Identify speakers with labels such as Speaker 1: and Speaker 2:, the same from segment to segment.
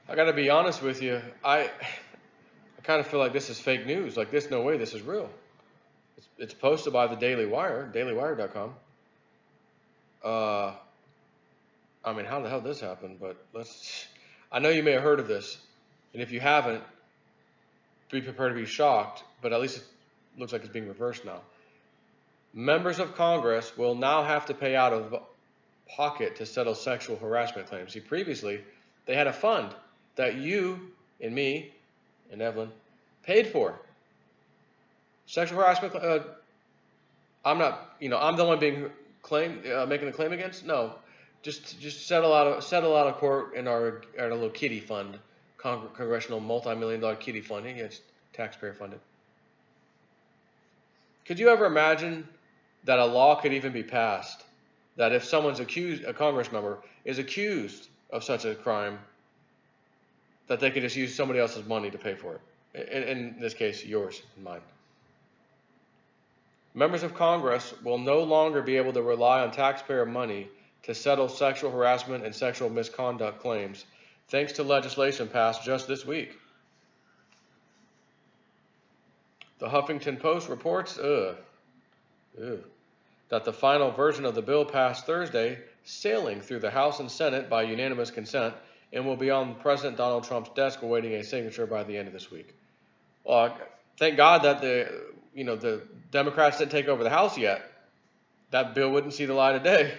Speaker 1: I got to be honest with you. I kind of feel like this is fake news. Like this, no way, this is real. It's posted by the Daily Wire, dailywire.com. Uh, I mean, how the hell did this happen? But I know you may have heard of this, and if you haven't, be prepared to be shocked. But at least it looks like it's being reversed now. Members of Congress will now have to pay out of pocket to settle sexual harassment claims. See, previously they had a fund that you and me and Evelyn paid for. Sexual harassment. I'm not. I'm the one being making the claim against. No, just settle out of court in our little kiddie fund, congressional multi-million-dollar kiddie fund. It's taxpayer funded. Could you ever imagine that a law could even be passed that if someone's accused, a Congress member is accused of such a crime, that they could just use somebody else's money to pay for it? In this case, yours and mine. Members of Congress will no longer be able to rely on taxpayer money to settle sexual harassment and sexual misconduct claims, thanks to legislation passed just this week. The Huffington Post reports that the final version of the bill passed Thursday, sailing through the House and Senate by unanimous consent, and will be on President Donald Trump's desk awaiting a signature by the end of this week. Well, thank God that the Democrats didn't take over the House yet. That bill wouldn't see the light of day.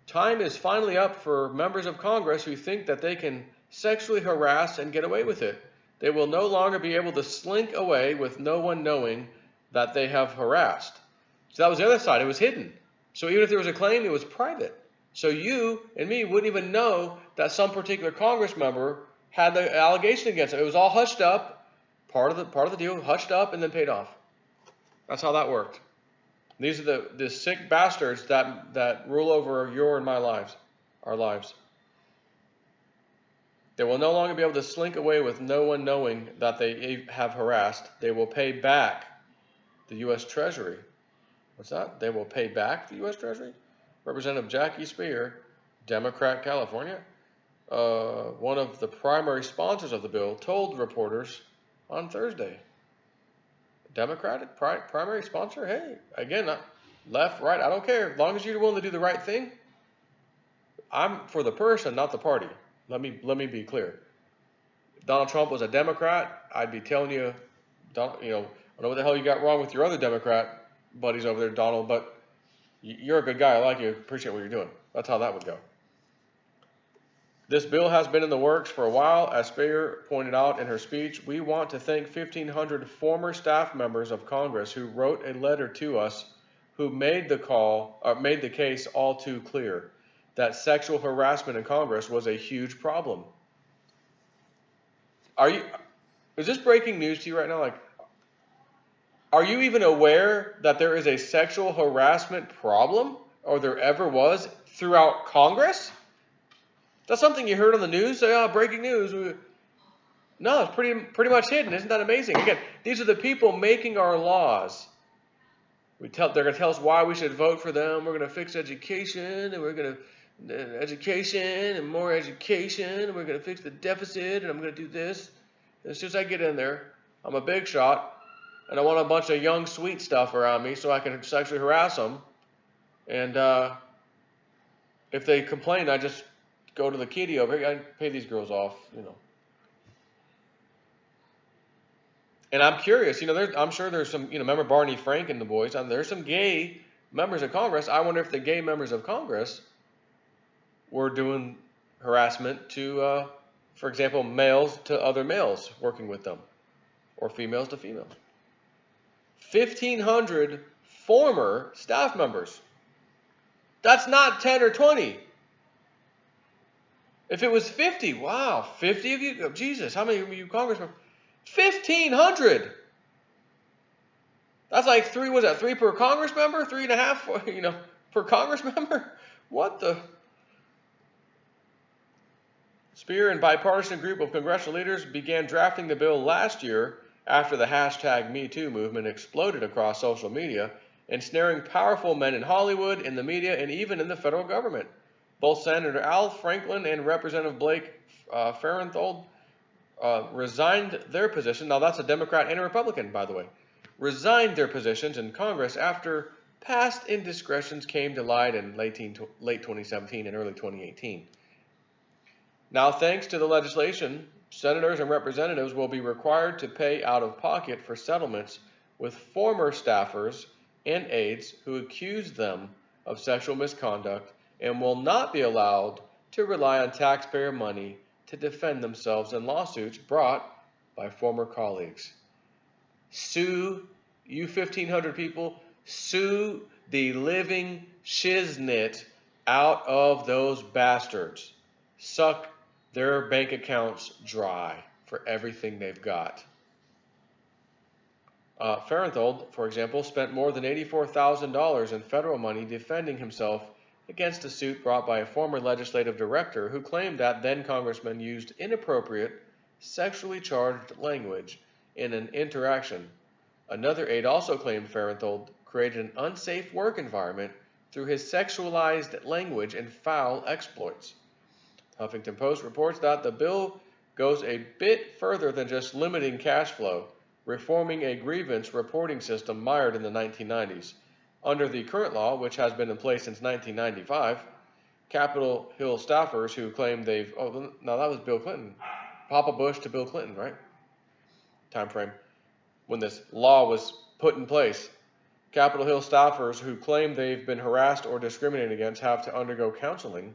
Speaker 1: Time is finally up for members of Congress who think that they can sexually harass and get away with it. They will no longer be able to slink away with no one knowing that they have harassed. So that was the other side. It was hidden. So even if there was a claim, it was private. So you and me wouldn't even know that some particular Congress member had the allegation against it. It was all hushed up. Part of the deal, hushed up and then paid off. That's how that worked. These are the sick bastards that rule over your and my lives, our lives. They will no longer be able to slink away with no one knowing that they have harassed. They will pay back the U.S. Treasury. What's that? They will pay back the U.S. Treasury? Representative Jackie Spear, Democrat, California, one of the primary sponsors of the bill, told reporters on Thursday. Democratic primary sponsor? Hey, again, left, right, I don't care. As long as you're willing to do the right thing, I'm for the person, not the party. Let me be clear. If Donald Trump was a Democrat, I'd be telling you, I don't know what the hell you got wrong with your other Democrat buddies over there, Donald, but you're a good guy. I like you. Appreciate what you're doing. That's how that would go. This bill has been in the works for a while. As Spear pointed out in her speech, we want to thank 1,500 former staff members of Congress who wrote a letter to us, who made the case all too clear that sexual harassment in Congress was a huge problem. Is this breaking news to you right now? Like, are you even aware that there is a sexual harassment problem, or there ever was, throughout Congress? That's something you heard on the news. Say, oh, breaking news. No, it's pretty much hidden. Isn't that amazing? Again, these are the people making our laws. They're going to tell us why we should vote for them. We're going to fix education, and we're going to education and more education, and we're going to fix the deficit, and I'm going to do this. And as soon as I get in there, I'm a big shot, and I want a bunch of young, sweet stuff around me so I can sexually harass them. And if they complain, I just go to the kiddie over here. I pay these girls off, And I'm curious, I'm sure there's some, remember Barney Frank and the boys? There's some gay members of Congress. I wonder if the gay members of Congress were doing harassment to, for example, males to other males working with them, or females to females. 1,500 former staff members. That's not 10 or 20. If it was 50, wow, 50 of you? Jesus, how many of you congressmen? 1,500. That's like 3 per Congress member? 3.5, per Congress member? What the? Spear and bipartisan group of congressional leaders began drafting the bill last year after the hashtag #MeToo movement exploded across social media, ensnaring powerful men in Hollywood, in the media, and even in the federal government. Both Senator Al Franklin and Representative Blake Farenthold resigned their position. Now that's a Democrat and a Republican, by the way. Resigned their positions in Congress after past indiscretions came to light in late 2017 and early 2018. Now, thanks to the legislation, senators and representatives will be required to pay out of pocket for settlements with former staffers and aides who accuse them of sexual misconduct and will not be allowed to rely on taxpayer money to defend themselves in lawsuits brought by former colleagues. Sue, you 1,500 people, sue the living shiznit out of those bastards. Suck their bank accounts dry for everything they've got. Farenthold, for example, spent more than $84,000 in federal money defending himself against a suit brought by a former legislative director who claimed that then-congressman used inappropriate, sexually charged language in an interaction. Another aide also claimed Farenthold created an unsafe work environment through his sexualized language and foul exploits. Huffington Post reports that the bill goes a bit further than just limiting cash flow, reforming a grievance reporting system mired in the 1990s. Under the current law, which has been in place since 1995, Capitol Hill staffers who claim they've... Oh, now that was Bill Clinton. Papa Bush to Bill Clinton, right? Time frame. When this law was put in place, Capitol Hill staffers who claim they've been harassed or discriminated against have to undergo counseling,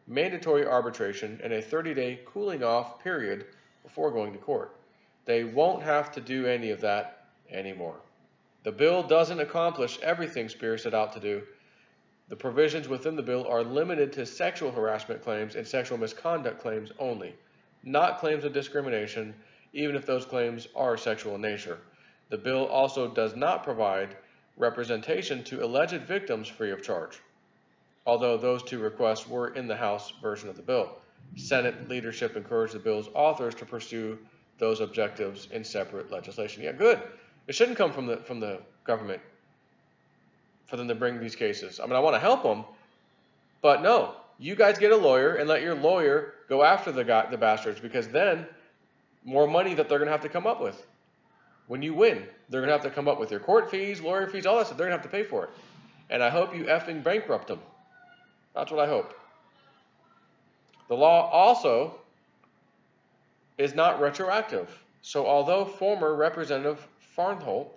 Speaker 1: mandatory arbitration, and a 30-day cooling-off period before going to court. They won't have to do any of that anymore. The bill doesn't accomplish everything Spears set out to do. The provisions within the bill are limited to sexual harassment claims and sexual misconduct claims only, not claims of discrimination, even if those claims are sexual in nature. The bill also does not provide representation to alleged victims free of charge, although those two requests were in the House version of the bill. Senate leadership encouraged the bill's authors to pursue those objectives in separate legislation. Yeah, good. It shouldn't come from the government for them to bring these cases. I mean, I want to help them, but no. You guys get a lawyer and let your lawyer go after the bastards, because then more money that they're going to have to come up with. When you win, they're going to have to come up with your court fees, lawyer fees, all that stuff. They're going to have to pay for it. And I hope you effing bankrupt them. That's what I hope. The law also is not retroactive. So although former Representative Farenthold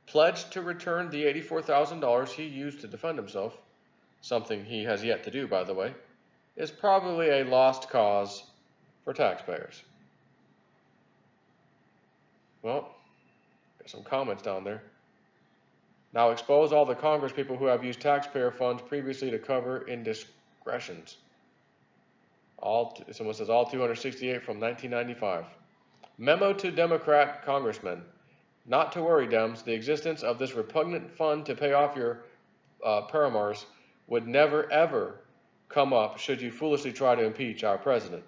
Speaker 1: pledged to return the $84,000 he used to defend himself, something he has yet to do, by the way, is probably a lost cause for taxpayers. Well, got some comments down there. Now expose all the Congress people who have used taxpayer funds previously to cover indiscretions. Someone says all 268 from 1995. Memo to Democrat congressmen. Not to worry, Dems. The existence of this repugnant fund to pay off your paramours would never, ever come up should you foolishly try to impeach our president.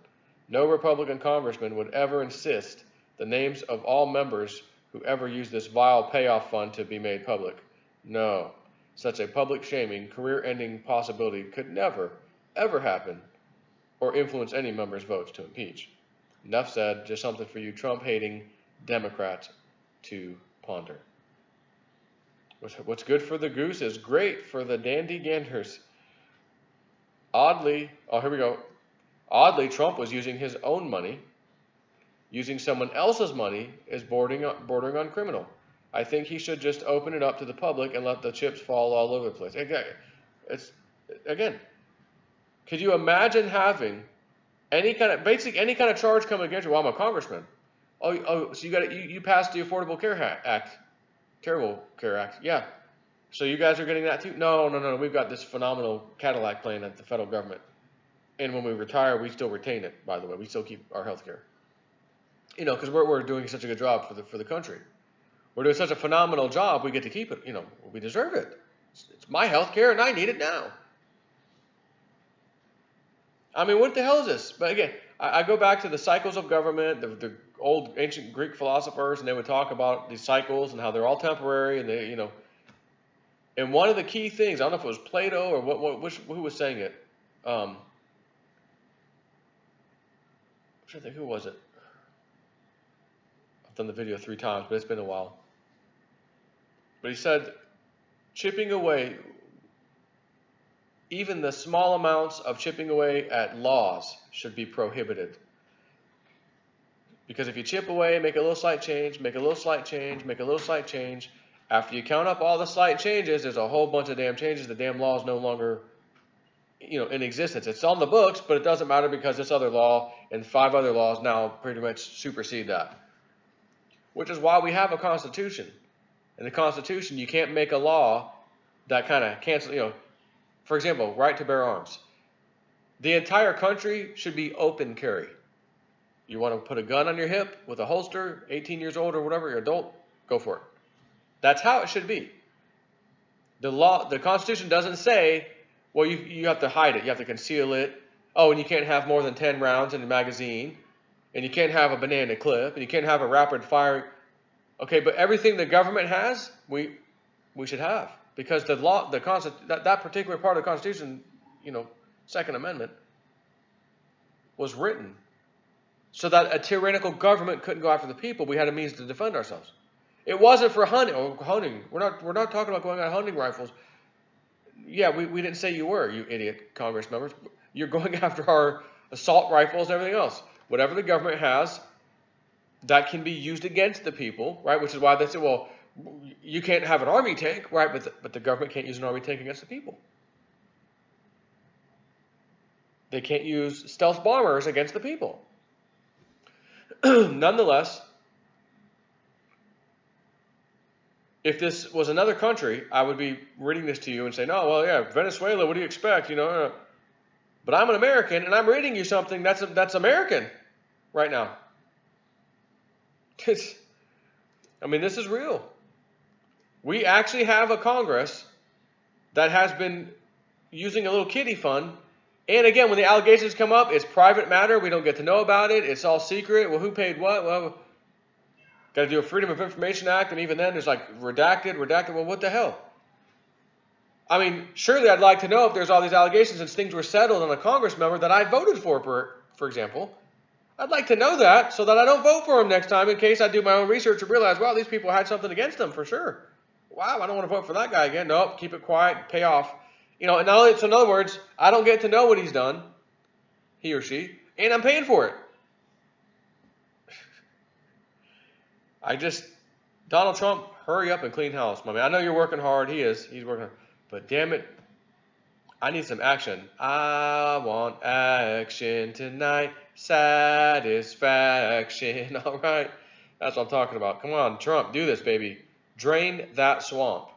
Speaker 1: No Republican congressman would ever insist the names of all members who ever used this vile payoff fund to be made public. No. Such a public shaming, career-ending possibility could never, ever happen or influence any member's votes to impeach. Enough said, just something for you Trump-hating Democrats to ponder. What's good for the goose is great for the dandy ganders. Oddly, here we go. Oddly, Trump was using his own money. Using someone else's money is bordering on criminal. I think he should just open it up to the public and let the chips fall all over the place. Again, could you imagine having any kind of charge come against you? Well, I'm a congressman. So you passed the Affordable Care Act, Terrible Care Act. Yeah. So you guys are getting that too? No. We've got this phenomenal Cadillac plan at the federal government, and when we retire, we still retain it. By the way, we still keep our health care. Because we're doing such a good job for the country. We're doing such a phenomenal job, we get to keep it. We deserve it. It's my health care, and I need it now. I mean, what the hell is this? But again, I go back to the cycles of government, the old ancient Greek philosophers, and they would talk about these cycles and how they're all temporary, and And one of the key things, I don't know if it was Plato or who was saying it. I'm trying to think, who was it? I've done the video 3 times, but it's been a while. But he said, chipping away, even the small amounts of chipping away at laws should be prohibited. Because if you chip away, make a little slight change, make a little slight change, make a little slight change, after you count up all the slight changes, there's a whole bunch of damn changes. The damn law is no longer, in existence. It's on the books, but it doesn't matter because this other law and 5 other laws now pretty much supersede that. Which is why we have a Constitution. In the Constitution, you can't make a law that kind of cancels, for example, right to bear arms. The entire country should be open carry. You want to put a gun on your hip with a holster, 18 years old or whatever, you're adult, go for it. That's how it should be. The Constitution doesn't say, well, you have to hide it, you have to conceal it. Oh, and you can't have more than 10 rounds in a magazine, and you can't have a banana clip, and you can't have a rapid fire. Okay, but everything the government has, we should have, because the law, that particular part of the Constitution, Second Amendment, was written so that a tyrannical government couldn't go after the people. We had a means to defend ourselves. It wasn't for hunting. We're not talking about going out hunting rifles. Yeah, we didn't say you were, you idiot Congress members. You're going after our assault rifles and everything else. Whatever the government has, that can be used against the people, right? Which is why they say, well, you can't have an army tank, right? But the government can't use an army tank against the people. They can't use stealth bombers against the people. Nonetheless, if this was another country, I would be reading this to you and saying, oh, well, yeah, Venezuela, what do you expect? But I'm an American, and I'm reading you something that's American right now. This is real. We actually have a Congress that has been using a little kiddie fund. And again, when the allegations come up, it's private matter. We don't get to know about it. It's all secret. Well, who paid what? Well, got to do a Freedom of Information Act, and even then there's like redacted. Well, what the hell? Surely I'd like to know if there's all these allegations and things were settled on a Congress member that I voted for example. I'd like to know that so that I don't vote for him next time in case I do my own research and realize, wow, these people had something against them for sure. Wow, I don't want to vote for that guy again. Nope, keep it quiet, pay off. So in other words, I don't get to know what he's done, he or she, and I'm paying for it. Donald Trump, hurry up and clean house, my man. I know you're working hard. He's working hard. But damn it, I need some action. I want action tonight. Satisfaction. All right. That's what I'm talking about. Come on, Trump, do this, baby. Drain that swamp.